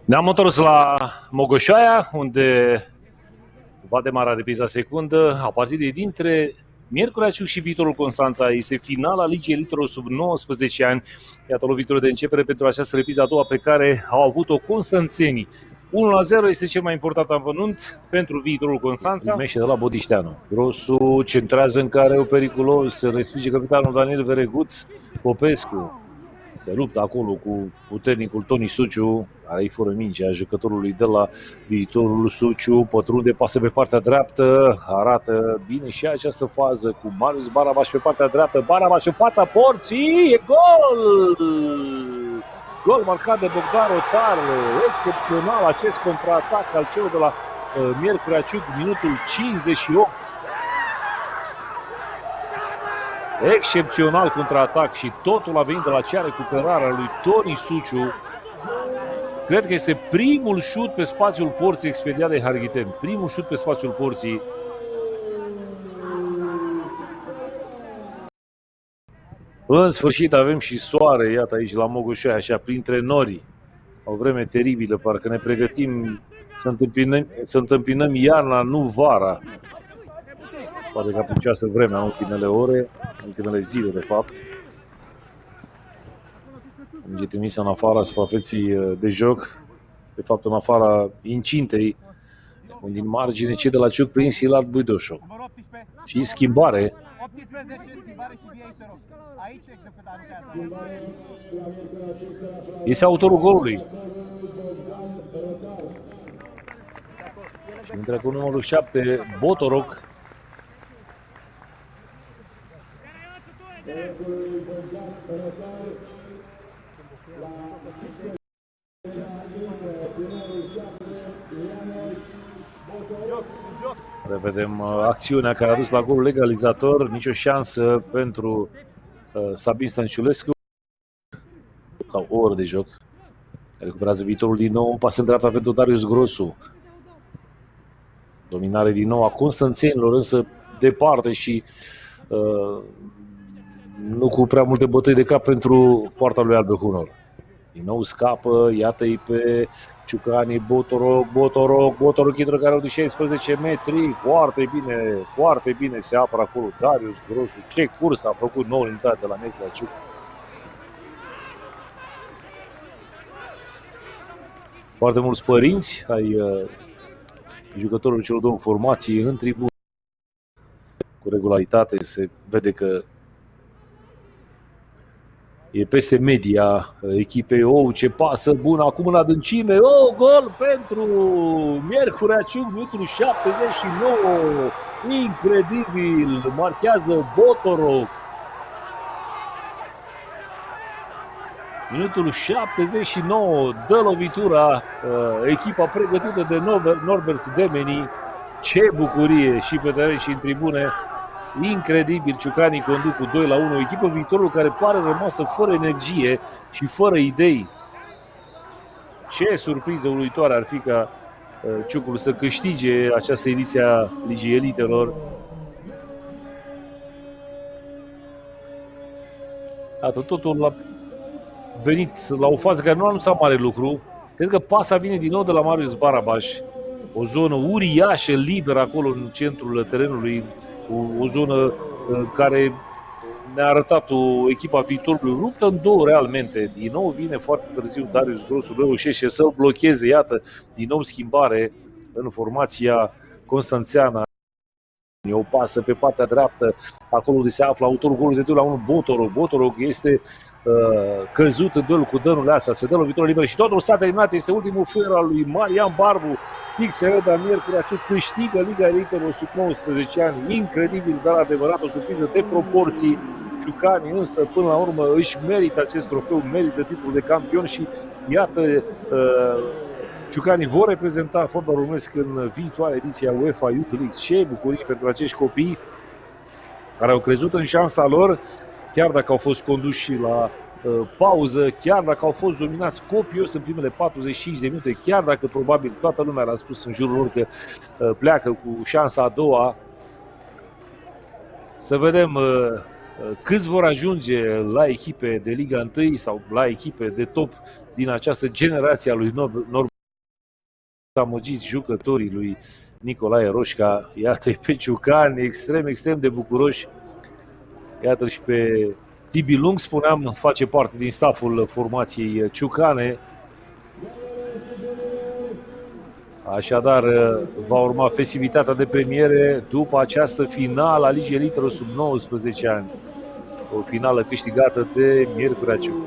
Ne-am întors la Mogoșoaia, unde va demara repriza secundă a partidei dintre Miercurea Ciuc și Viitorul Constanța. Este finala Ligii Elitelor sub 19 ani. Iată lovitură de începere pentru această repriză a doua pe care au avut-o constanțenii. 1-0 este cel mai important amănunt pentru Viitorul Constanța. Meșe de la Bodișteanu. Grosu centrează în careu periculos, se respinge capitanul Daniel Vereguț. Popescu se luptă acolo cu puternicul Toni Suciu, care îi fură mingea jucătorului de la Viitorul. Suciu pătrunde, pasă pe partea dreaptă, arată bine și această fază cu Marius Barabaș pe partea dreaptă. Barabaș în fața porții, e gol! Gol marcat de Bogdan Rotar, excepțional acest contraatac al celor de la Miercurea Ciuc, minutul 58. Excepțional contraatac și totul a venit de la acea recuperare a lui Toni Suciu. Cred că este primul șut pe spațiul porții expediat de Harghiten. Primul șut pe spațiul porții. În sfârșit avem și soare, iată aici la Mogoșoaia, așa printre nori. O vreme teribilă, parcă ne pregătim să întâmpinăm iarna, nu vara. Poate că apuceasă vremea în ultimele ore, în ultimele zile, de fapt. Minge trimisă în afara suprafeții de joc, de fapt în afara incintei, din margine cei de la Ciuc prin Silard Buidoșo. Și schimbare. Este autorul golului. Și intră cu numărul 7, Botoroc. Revedem acțiunea care a dus la golul legalizator. Nicio șansă pentru Sabin Stănciulescu. Sau o oră de joc. Recuperează Viitorul din nou. Pas în dreapta pentru Darius Grosu. Dominare din nou a constanțenilor, însă departe și nu cu prea multe bătăi de cap pentru poarta lui Albe Hunor. Din nou scapă, iată-i pe Ciucani, Botoroc intră care de 16 metri, foarte bine se apără acolo Darius Grosu. Ce curs a făcut nou unitate de la Miercurea Ciuc. Foarte mulți părinți ai jucătorilor celor două formații în tribună. Cu regularitate se vede că e peste media echipei. Ce pasă bună acum în adâncime. Gol pentru Miercurea Ciuc, minutul 79. Incredibil, marchează Botoroc. Minutul 79 dă lovitura echipa pregătită de Norbert Demeni. Ce bucurie și pe teren și în tribune. Incredibil, ciucanii conduc cu 2-1, o echipă Viitorul care pare rămasă fără energie și fără idei. Ce surpriză uluitoare ar fi ca Ciucul să câștige această ediție a Ligii Elitelor. Atât totul a venit la o fază care nu a anunțat mare lucru. Cred că pasa vine din nou de la Marius Barabaș. O zonă uriașă, liberă acolo în centrul terenului. O zonă care ne-a arătat o echipa Viitorului ruptă în două realmente. Din nou vine foarte târziu Darius Grosu, reușește să-l blocheze. Iată, din nou schimbare în formația constanțeană. O pasă pe partea dreaptă, acolo unde se află autorul golului de 2-1, Botoroc. Botoroc este căzut în duel cu Dănul Leasa, se dă lovitură liberă și totul s-a terminat. Este ultimul fer al lui Marian Barbu. Fix de Miercurea Ciuc câștigă Liga Elitelor sub 19 ani. Incredibil, dar adevărat o surpriză de proporții. Ciucanii însă până la urmă își merită acest trofeu, merită titlul de campion și iată Ciucanii vor reprezenta fotbalul românesc în viitoarea ediție a UEFA Youth League. Ce bucurie pentru acești copii care au crezut în șansa lor, chiar dacă au fost conduși la pauză, chiar dacă au fost dominați copios în primele 45 de minute, chiar dacă probabil toată lumea l-a spus în jurul lor că pleacă cu șansa a doua. Să vedem câți vor ajunge la echipe de Liga 1 sau la echipe de top din această generație a lui Norbert amăgiți jucătorii lui Nicolae Roșca. Iată-i pe Ciucani, extrem de bucuroși. Iată și pe Tibi Lung, spuneam, face parte din stafful formației ciucane. Așadar, va urma festivitatea de premiere după această finală a Ligii Elitelor sub 19 ani. O finală câștigată de Miercurea Ciuc.